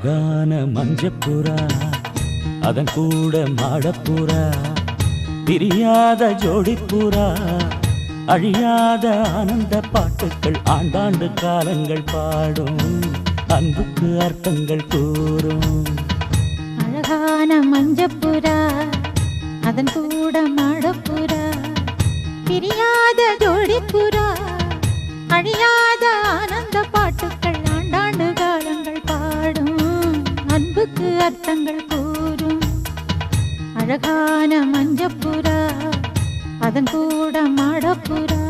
அழகான மஞ்சப்புறா அதன் கூட மாடப்புறா பிரியாத ஜோடிப்புறா அழியாத ஆனந்த பாட்டுக்கள் ஆண்டாண்டு காலங்கள் பாடும் அன்புக்கு அர்த்தங்கள் கூறும். அழகான மஞ்சப்புறா அதன் கூட மாடப்புறா பிரியாத ஜோடிப்புறா அழியாத ஆனந்த பாட்டுக்கள் ஆண்டாண்டு காலங்கள் பாடும் அன்புக்கு அர்த்தங்கள் கூறும். அழகான மஞ்சப்புறா அதன் கூட மாடப்புறா.